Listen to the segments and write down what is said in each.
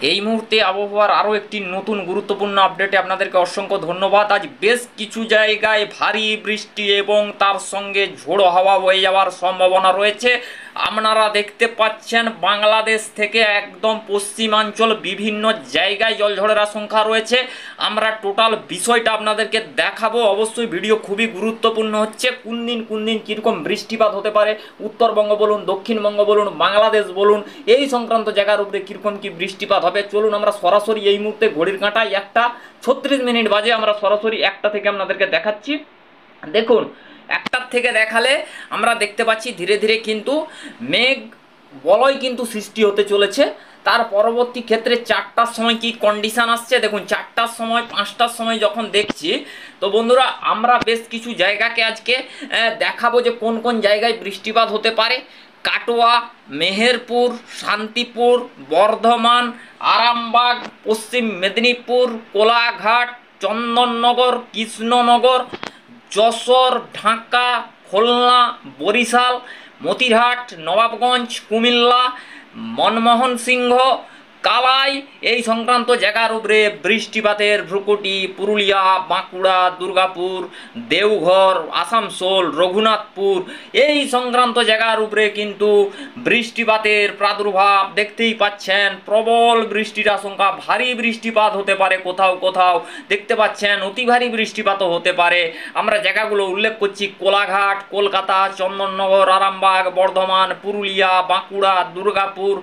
এই মুহূর্তে আবহাওয়ার আরও একটি নতুন গুরুত্বপূর্ণ আপডেটে আপনাদেরকে অসংখ্য ধন্যবাদ। আজ বেশ কিছু জায়গায় ভারী বৃষ্টি এবং তার সঙ্গে ঝোড়ো হাওয়া বয়ে যাওয়ার সম্ভাবনা রয়েছে। আপনারা দেখতে পাচ্ছেন বাংলাদেশ থেকে একদম পশ্চিমাঞ্চল বিভিন্ন জায়গায় জলঝড়ের আশঙ্কা রয়েছে। আমরা টোটাল বিষয়টা আপনাদেরকে দেখাবো। অবশ্যই ভিডিও খুবই গুরুত্বপূর্ণ হচ্ছে। কোন দিন কীরকম বৃষ্টিপাত হতে পারে, উত্তরবঙ্গ বলুন, দক্ষিণবঙ্গ বলুন, বাংলাদেশ বলুন, এই সংক্রান্ত জায়গার উপরে কীরকম কী বৃষ্টিপাত হবে চলুন আমরা সরাসরি এই মুহূর্তে ঘড়ির কাঁটায় 1:36 বাজে আমরা সরাসরি 1টা থেকে আপনাদেরকে দেখাচ্ছি। দেখুন 1টার থেকে দেখালে আমরা দেখতে পাচ্ছি ধীরে ধীরে কিন্তু মেঘ বলয় কিন্তু সৃষ্টি হতে চলেছে। তার পরবর্তী ক্ষেত্রে 4টার সময় কি কন্ডিশন আসছে দেখুন, 4টার সময় 5টার সময় যখন দেখছি তো বন্ধুরা আমরা বেশ কিছু জায়গাকে আজকে দেখাবো যে কোন কোন জায়গায় বৃষ্টিপাত হতে পারে। কাটোয়া, মেহেরপুর, শান্তিপুর, বর্ধমান, আরামবাগ, পশ্চিম মেদিনীপুর, কোলাঘাট, চন্দননগর, কৃষ্ণনগর, যশোর, ঢাকা, খুলনা, বরিশাল, মতিরহাট, নবাবগঞ্জ, কুমিল্লা, মনমোহন সিংহ, কালাই, এই সংক্রান্ত জায়গার উপরে বৃষ্টিপাতের ভ্রুকুটি। পুরুলিয়া, বাঁকুড়া, দুর্গাপুর, দেওঘর, আসানসোল, রঘুনাথপুর, এই সংক্রান্ত জায়গার উপরে কিন্তু বৃষ্টিপাতের প্রাদুর্ভাব দেখতেই পাচ্ছেন। প্রবল বৃষ্টির আশঙ্কা, ভারী বৃষ্টিপাত হতে পারে, কোথাও কোথাও দেখতে পাচ্ছেন অতি ভারী বৃষ্টিপাতও হতে পারে। আমরা জায়গাগুলো উল্লেখ করছি: কোলাঘাট, কলকাতা, চন্দননগর, আরামবাগ, বর্ধমান, পুরুলিয়া, বাঁকুড়া, দুর্গাপুর,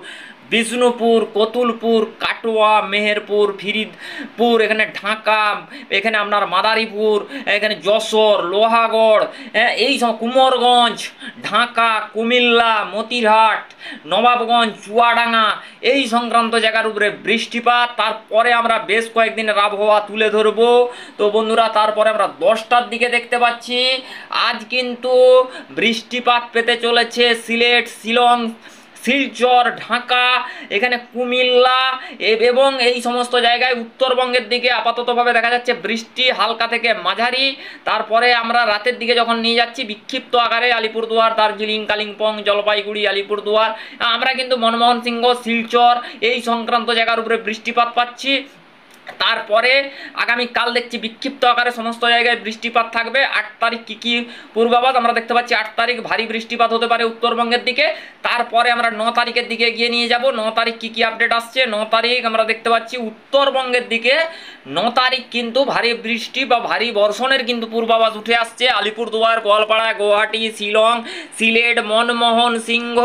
বিষ্ণুপুর, কতুলপুর, কাটোয়া, মেহেরপুর, ফরিদপুর, এখানে ঢাকা, এখানে আপনার মাদারীপুর, এখানে যশোর, লোহাগড়, এই সব কুমারগঞ্জ, ঢাকা, কুমিল্লা, মতিরহাট, নবাবগঞ্জ, চুয়াডাঙ্গা, এই সংক্রান্ত জায়গার উপরে বৃষ্টিপাত। তারপরে আমরা বেশ কয়েকদিনের আবহাওয়া তুলে ধরবো। তো বন্ধুরা তারপরে আমরা 10টার দিকে দেখতে পাচ্ছি আজ কিন্তু বৃষ্টিপাত পেতে চলেছে সিলেট, শিলং, শিলচর, ঢাকা, এখানে কুমিল্লা এবং এই সমস্ত জায়গায়। উত্তরবঙ্গের দিকে আপাততভাবে দেখা যাচ্ছে বৃষ্টি হালকা থেকে মাঝারি। তারপরে আমরা রাতের দিকে যখন নিয়ে যাচ্ছি বিক্ষিপ্ত আকারে আলিপুরদুয়ার, দার্জিলিং, কালিম্পং, জলপাইগুড়ি, আলিপুরদুয়ার, আমরা কিন্তু মনমোহন সিংহ, শিলচর, এই সংক্রান্ত জায়গার উপরে বৃষ্টিপাত পাচ্ছি। তারপরে আগামীকাল দেখছি বিক্ষিপ্ত আকারে সমস্ত জায়গায় বৃষ্টিপাত থাকবে। 8 তারিখ কী পূর্বাভাস আমরা দেখতে পাচ্ছি? 8 তারিখ ভারী বৃষ্টিপাত হতে পারে উত্তরবঙ্গের দিকে। তারপরে আমরা 9 তারিখের দিকে এগিয়ে নিয়ে যাব। 9 তারিখ কী আপডেট আসছে? 9 তারিখ আমরা দেখতে পাচ্ছি উত্তরবঙ্গের দিকে 9 তারিখ কিন্তু ভারী বৃষ্টি বা ভারী বর্ষণের কিন্তু পূর্বাভাস উঠে আসছে। আলিপুরদুয়ার, গোয়ালপাড়া, গুয়াহাটি, শিলং, সিলেট, মনমোহন সিংহ,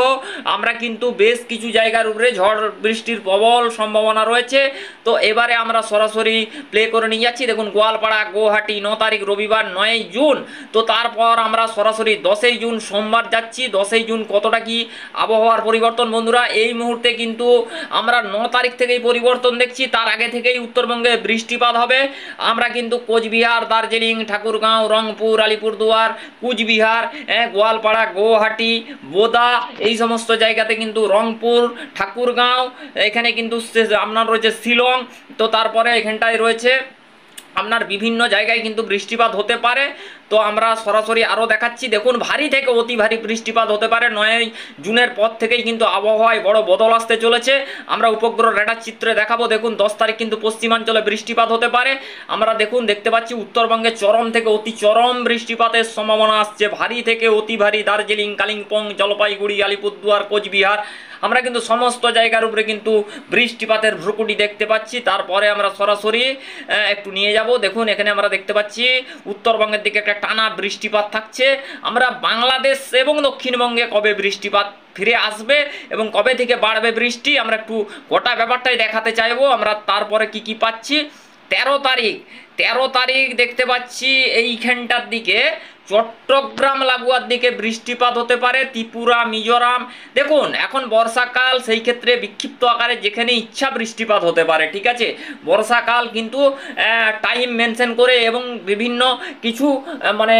আমরা কিন্তু বেশ কিছু জায়গার উপরে ঝড় বৃষ্টির প্রবল সম্ভাবনা রয়েছে। তো এবারে আমরা সরাসরি প্লে করে নিয়ে যাচ্ছি। দেখুন গোয়ালপাড়া, গুয়াহাটি, 9 তারিখ রবিবার 9ই জুন। তো তারপর আমরা সরাসরি 10ই জুন সোমবার যাচ্ছি। 10ই জুন কতটা কি আবহাওয়ার পরিবর্তন বন্ধুরা এই মুহূর্তে কিন্তু আমরা 9 তারিখ থেকেই পরিবর্তন দেখছি। তার আগে থেকেই উত্তরবঙ্গে বৃষ্টিপাত হবে। আমরা কিন্তু কোচবিহার, দার্জিলিং, ঠাকুরগাঁও, রংপুর, আলিপুরদুয়ার, কুচবিহার, গোয়ালপাড়া, গুয়াহাটি, বোদা, এই সমস্ত জায়গাতে কিন্তু রংপুর, ঠাকুরগাঁও, এখানে কিন্তু আপনার রয়েছে শিলং। তো তারপরে এখানটায় রয়েছে আপনার বিভিন্ন জায়গায় কিন্তু বৃষ্টিপাত হতে পারে। তো আমরা সরাসরি আরও দেখাচ্ছি। দেখুন ভারী থেকে অতি ভারী বৃষ্টিপাত হতে পারে। 9ই জুনের পর থেকেই কিন্তু আবহাওয়ায় বড় বদল আসতে চলেছে। আমরা উপগ্রহ রেডার চিত্রে দেখাবো। দেখুন 10 তারিখ কিন্তু পশ্চিমাঞ্চলে বৃষ্টিপাত হতে পারে। আমরা দেখতে পাচ্ছি উত্তরবঙ্গে চরম থেকে অতি চরম বৃষ্টিপাতের সম্ভাবনা আসছে। ভারী থেকে অতি ভারী দার্জিলিং, কালিম্পং, জলপাইগুড়ি, আলিপুরদুয়ার, কোচবিহার, আমরা কিন্তু সমস্ত জায়গার উপরে কিন্তু বৃষ্টিপাতের ভ্রুকুটি দেখতে পাচ্ছি। তারপরে আমরা সরাসরি একটু নিয়ে যাব। দেখুন এখানে আমরা দেখতে পাচ্ছি উত্তরবঙ্গের দিকে একটা টানা বৃষ্টিপাত থাকছে। আমরা বাংলাদেশ এবং দক্ষিণবঙ্গে কবে বৃষ্টিপাত ফিরে আসবে এবং কবে থেকে বাড়বে বৃষ্টি আমরা একটু গোটা ব্যাপারটাই দেখাতে চাইবো। আমরা তারপরে কি পাচ্ছি 13 তারিখ দেখতে পাচ্ছি এইখানটার দিকে চট্টগ্রাম লাগোয়ার দিকে বৃষ্টিপাত হতে পারে। ত্রিপুরা, মিজোরাম, দেখুন এখন বর্ষাকাল, সেই ক্ষেত্রে বিক্ষিপ্ত আকারে যেখানে ইচ্ছা বৃষ্টিপাত হতে পারে। ঠিক আছে, বর্ষাকাল কিন্তু টাইম মেনশন করে এবং বিভিন্ন কিছু মানে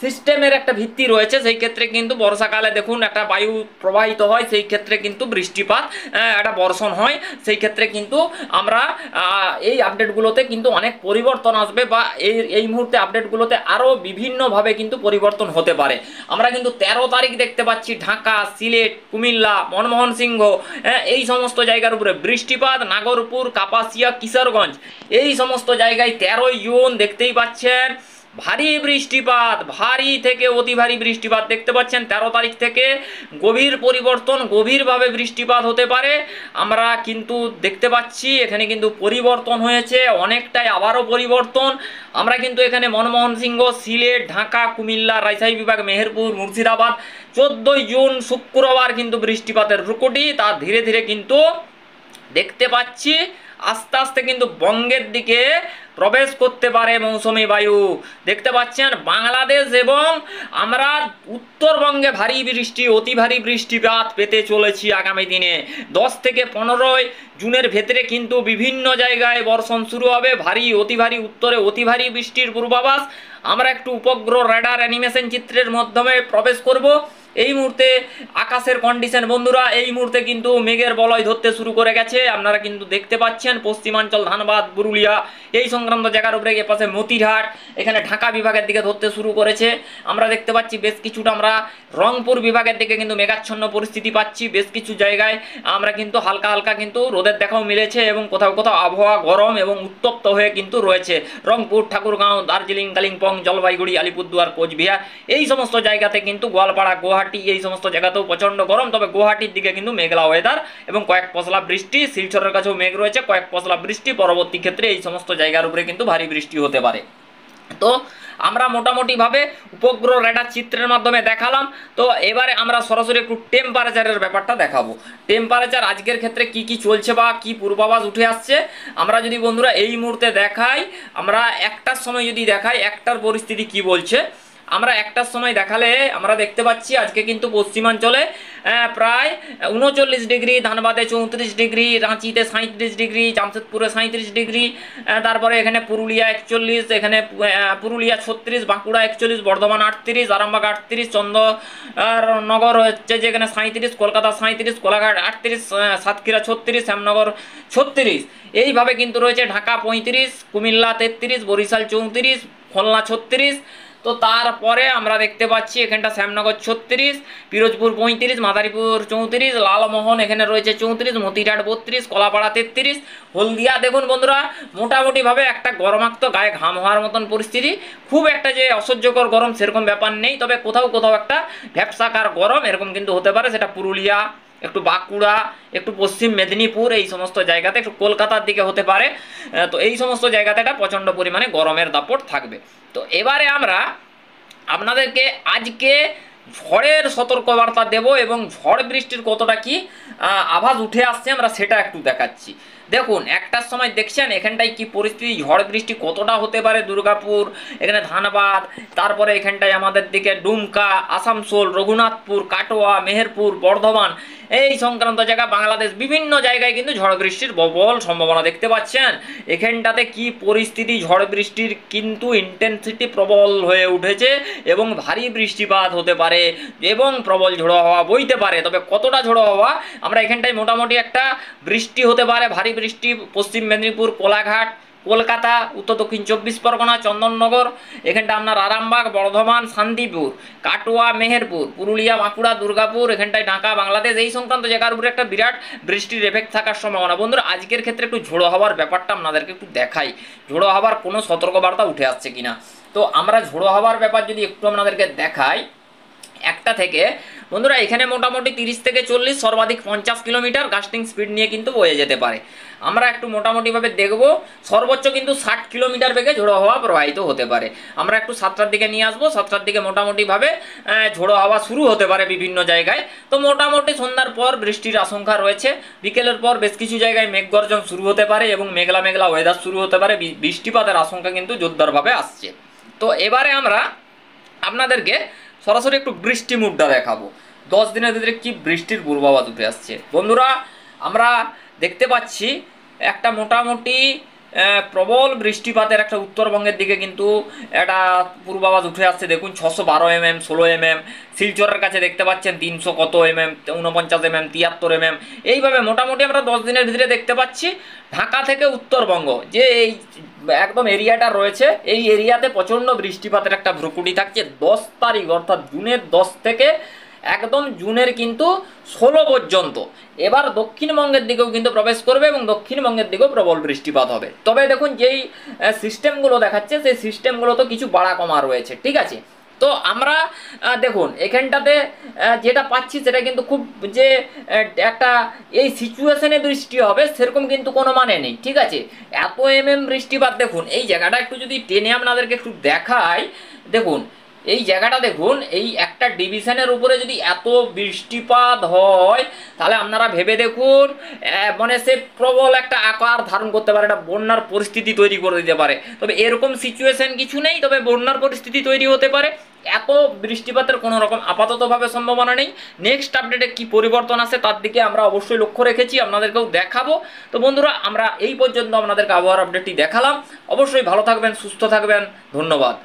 সিস্টেমের একটা ভিত্তি রয়েছে। সেই ক্ষেত্রে কিন্তু বর্ষাকালে দেখুন একটা বায়ু প্রবাহিত হয়, সেই ক্ষেত্রে কিন্তু বৃষ্টিপাত একটা বর্ষণ হয়। সেই ক্ষেত্রে কিন্তু আমরা এই আপডেটগুলোতে কিন্তু অনেক পরিবর্তন আসবে বা এই মুহূর্তে আপডেটগুলোতে আরও বিভিন্নভাবে কিন্তু পরিবর্তন হতে পারে। আমরা কিন্তু 13 তারিখ দেখতে পাচ্ছি ঢাকা, সিলেট, কুমিল্লা, মনমোহন সিংহ এই সমস্ত জায়গার উপরে বৃষ্টিপাত, নাগরপুর, কাপাসিয়া, কিশোরগঞ্জ এই সমস্ত জায়গায় 13 জুন দেখতেই পাচ্ছেন ভারী বৃষ্টিপাত, ভারী থেকে অতি ভারী বৃষ্টিপাত দেখতে পাচ্ছেন। 13 তারিখ থেকে গভীর পরিবর্তন, গভীরভাবে বৃষ্টিপাত হতে পারে। আমরা কিন্তু দেখতে পাচ্ছি এখানে কিন্তু পরিবর্তন হয়েছে অনেকটাই, আবারও পরিবর্তন। আমরা কিন্তু এখানে মনমোহন সিংহ, সিলেট, ঢাকা, কুমিল্লা, রাজশাহী বিভাগ, মেহেরপুর, মুর্শিদাবাদ 14 জুন শুক্রবার কিন্তু বৃষ্টিপাতের রুকুটি তা ধীরে ধীরে কিন্তু দেখতে পাচ্ছি আস্তে আস্তে কিন্তু বঙ্গের দিকে প্রবেশ করতে পারে মৌসুমি বায়ু। দেখতে পাচ্ছেন বাংলাদেশ এবং আমরা উত্তরবঙ্গে ভারী বৃষ্টি, অতি ভারী বৃষ্টিপাত পেতে চলেছি আগামী দিনে। 10 থেকে 15 জুনের ভেতরে কিন্তু বিভিন্ন জায়গায় বর্ষণ শুরু হবে, ভারী অতি ভারী, উত্তরে অতি ভারী বৃষ্টির পূর্বাভাস। আমরা একটু উপগ্রহ রেডার অ্যানিমেশন চিত্রের মাধ্যমে প্রবেশ করব। এই মুহূর্তে আকাশের কন্ডিশন বন্ধুরা, এই মুহূর্তে কিন্তু মেঘের বলয় ধরতে শুরু করে গেছে। আপনারা কিন্তু দেখতে পাচ্ছেন পশ্চিমাঞ্চল, ধানবাদ, পুরুলিয়া এই সংক্রান্ত জায়গার উপরে, এপাশে মতিরহাট, এখানে ঢাকা বিভাগের দিকে ধরতে শুরু করেছে। আমরা দেখতে পাচ্ছি বেশ কিছুটা আমরা রংপুর বিভাগের দিকে কিন্তু মেঘাচ্ছন্ন পরিস্থিতি পাচ্ছি। বেশ কিছু জায়গায় আমরা কিন্তু হালকা হালকা কিন্তু রোদের দেখাও মিলেছে এবং কোথাও কোথাও আবহাওয়া গরম এবং উত্তপ্ত হয়ে কিন্তু রয়েছে। রংপুর, ঠাকুরগাঁও, দার্জিলিং, কালিম্পং, জলপাইগুড়ি, আলিপুরদুয়ার, কোচবিহার এই সমস্ত জায়গাতে কিন্তু, গোয়ালপাড়া, গুয়াহাটি এই সমস্ত জায়গাতেও প্রচন্ড গরম। তবে গুয়াহাটির দিকে কিন্তু মেঘলা ওয়েদার এবং কয়েক পশলা বৃষ্টি, শিলচরের কাছেও মেঘ রয়েছে, কয়েক পশলা বৃষ্টি। পরবর্তী ক্ষেত্রে এই সমস্ত জায়গার উপরে কিন্তু ভারী বৃষ্টি হতে পারে। তো আমরা মোটামুটিভাবে উপগ্রহ রেডার চিত্রের মাধ্যমে দেখালাম। তো এবারে আমরা সরাসরি একটু টেম্পারেচারের ব্যাপারটা দেখাবো। টেম্পারেচার আজকের ক্ষেত্রে কি কি চলছে বা কি পূর্বাভাস উঠে আসছে আমরা যদি বন্ধুরা এই মুহূর্তে দেখাই, আমরা একটার সময় যদি দেখাই একটার পরিস্থিতি কি বলছে, আমরা একটার সময় দেখালে আমরা দেখতে পাচ্ছি আজকে কিন্তু পশ্চিমাঞ্চলে প্রায় 39 ডিগ্রি, ধানবাদে 34 ডিগ্রি, রাঁচিতে 37 ডিগ্রি, জামশেদপুরে 37 ডিগ্রি, তারপরে এখানে পুরুলিয়া 41, এখানে পুরুলিয়া 36, বাঁকুড়া 41, বর্ধমান 38, আরামবাগ 38, চন্দ্রনগর হচ্ছে যেখানে 37, কলকাতা 37, কোলাঘাট 38, সাতক্ষীরা 36, শ্যামনগর 36, এইভাবে কিন্তু রয়েছে। ঢাকা 35, কুমিল্লা 33, বরিশাল 34, খুলনা 36। তো তারপরে আমরা দেখতে পাচ্ছি এখানটা শ্যামনগর 36, পিরোজপুর 35, মাদারীপুর 34, লালমোহন এখানে রয়েছে 34, মতিরাট 32, কলাপাড়া 33, হলদিয়া দেখুন বন্ধুরা মোটামুটিভাবে একটা গরমাক্ত, গায়ে ঘাম হওয়ার মতন পরিস্থিতি। খুব একটা যে অসহ্যকর গরম সেরকম ব্যাপার নেই, তবে কোথাও কোথাও একটা ভ্যাপসাকার গরম এরকম কিন্তু হতে পারে। সেটা পুরুলিয়া, একটু বাঁকুড়া, একটু পশ্চিম মেদিনীপুর এই সমস্ত জায়গাতে, একটু কলকাতার দিকে হতে পারে। তো এই সমস্ত জায়গাতে একটা প্রচণ্ড পরিমাণে গরমের দাপট থাকবে। তো এবারে আমরা আপনাদেরকে আজকে ঝড়ের সতর্কবার্তা দেব এবং ঝড় বৃষ্টির কতটা কি আভাস উঠে আসছে আমরা সেটা একটু দেখাচ্ছি। দেখুন একটার সময় দেখছেন এখানটায় কি পরিস্থিতি, ঝড় বৃষ্টি কতটা হতে পারে। দুর্গাপুর, এখানে ধানবাদ, তারপরে এখানটায় আমাদের দিকে ডুমকা, আসানসোল, রঘুনাথপুর, কাটোয়া, মেহেরপুর, বর্ধমান এই সংক্রান্ত জায়গা, বাংলাদেশ বিভিন্ন জায়গায় কিন্তু ঝড় বৃষ্টির প্রবল সম্ভাবনা দেখতে পাচ্ছেন। এখানটাতে কি পরিস্থিতি, ঝড় বৃষ্টির কিন্তু ইন্টেন্সিটি প্রবল হয়ে উঠেছে এবং ভারী বৃষ্টিপাত হতে পারে এবং প্রবল ঝোড়ো হাওয়া বইতে পারে। তবে কতটা ঝোড়ো হাওয়া, আমরা এখানটায় মোটামুটি একটা বৃষ্টি হতে পারে, ভারী বৃষ্টি পশ্চিম মেদিনীপুর, কোলাঘাট, কলকাতা, উত্তর দক্ষিণ 24 পরগনা, চন্দননগর, এখানটা আপনার আরামবাগ, বর্ধমান, শান্তিপুর, কাটোয়া, মেহেরপুর, পুরুলিয়া, বাঁকুড়া, দুর্গাপুর, এখানটায় ঢাকা, বাংলাদেশ এই সংক্রান্ত জায়গার উপরে একটা বিরাট বৃষ্টির এফেক্ট থাকার সম্ভাবনা। বন্ধুরা আজকের ক্ষেত্রে একটু ঝোড়ো হওয়ার ব্যাপারটা আপনাদেরকে একটু দেখাই, ঝোড়ো হওয়ার কোনো সতর্কবার্তা উঠে আসছে কিনা। তো আমরা ঝোড়ো হওয়ার ব্যাপার যদি একটু আপনাদেরকে দেখাই, একটা থেকে বন্ধুরা এখানে মোটামুটি 30 থেকে 40, সর্বাধিক 50 কিলোমিটার গাস্টিং স্পিড নিয়ে কিন্তু বয়ে যেতে পারে। আমরা একটু মোটামুটিভাবে দেখব, সর্বোচ্চ কিন্তু 60 কিলোমিটার বেগে ঝোড়ো হাওয়া প্রবাহিত হতে পারে। আমরা একটু 7টার দিকে নিয়ে আসবো, 7টার দিকে মোটামুটিভাবে ঝোড়ো হাওয়া শুরু হতে পারে বিভিন্ন জায়গায়। তো মোটামুটি সন্ধ্যার পর বৃষ্টির আশঙ্কা রয়েছে, বিকেলের পর বেশ কিছু জায়গায় মেঘগর্জন শুরু হতে পারে এবং মেঘলা মেঘলা ওয়েদার শুরু হতে পারে, বৃষ্টিপাতের আশঙ্কা কিন্তু জোরদারভাবে আসছে। তো এবারে আমরা আপনাদেরকে সরাসরি একটু বৃষ্টি মুডটা দেখাবো, 10 দিনের ভিতরে কি বৃষ্টির পূর্বাভাস উঠে আসছে। বন্ধুরা আমরা দেখতে পাচ্ছি একটা মোটামুটি প্রবল বৃষ্টিপাতের একটা উত্তরবঙ্গের দিকে কিন্তু একটা পূর্বাভাস উঠে আসছে। দেখুন 612 mm, 16 mm, শিলচরের কাছে দেখতে পাচ্ছেন 300 কত mm, 49 mm, 73 mm, এইভাবে মোটামুটি আমরা 10 দিনের ভিতরে দেখতে পাচ্ছি ঢাকা থেকে উত্তরবঙ্গ যে এই একদম এরিয়াটা রয়েছে, এই এরিয়াতে প্রচণ্ড বৃষ্টিপাতের একটা ভ্রুকুটি থাকছে 10 তারিখ, অর্থাৎ জুনের 10 থেকে একদম জুনের কিন্তু 16 পর্যন্ত। এবার দক্ষিণবঙ্গের দিকেও কিন্তু প্রবেশ করবে এবং দক্ষিণবঙ্গের দিকেও প্রবল বৃষ্টিপাত হবে। তবে দেখুন যেই সিস্টেমগুলো দেখাচ্ছে সেই সিস্টেমগুলো তো কিছু বাড়া কমা রয়েছে, ঠিক আছে। তো আমরা দেখুন এখানটাতে যেটা পাচ্ছি সেটা কিন্তু খুব যে একটা এই সিচুয়েশনে বৃষ্টি হবে সেরকম কিন্তু কোনো মানে নেই, ঠিক আছে। এত বৃষ্টিপাত দেখুন, এই জায়গাটা একটু যদি টেনে আপনাদেরকে একটু দেখাই, দেখুন এই জায়গাটা দেখুন, এই একটা ডিভিশনের উপরে যদি এত বৃষ্টিপাত হয় তাহলে আপনারা ভেবে দেখুন মানে সে প্রবল একটা আকার ধারণ করতে পারে, একটা বন্যার পরিস্থিতি তৈরি করে দিতে পারে। তবে এরকম সিচুয়েশন কিছু নেই, তবে বন্যার পরিস্থিতি তৈরি হতে পারে। এত বৃষ্টিপাতের কোনো রকম আপাততভাবে সম্ভাবনা নেই। নেক্সট আপডেটে কি পরিবর্তন আসে তার দিকে আমরা অবশ্যই লক্ষ্য রেখেছি, আপনাদেরকেও দেখাবো। তো বন্ধুরা আমরা এই পর্যন্ত আপনাদেরকে আবহাওয়ার আপডেটটি দেখালাম। অবশ্যই ভালো থাকবেন, সুস্থ থাকবেন, ধন্যবাদ।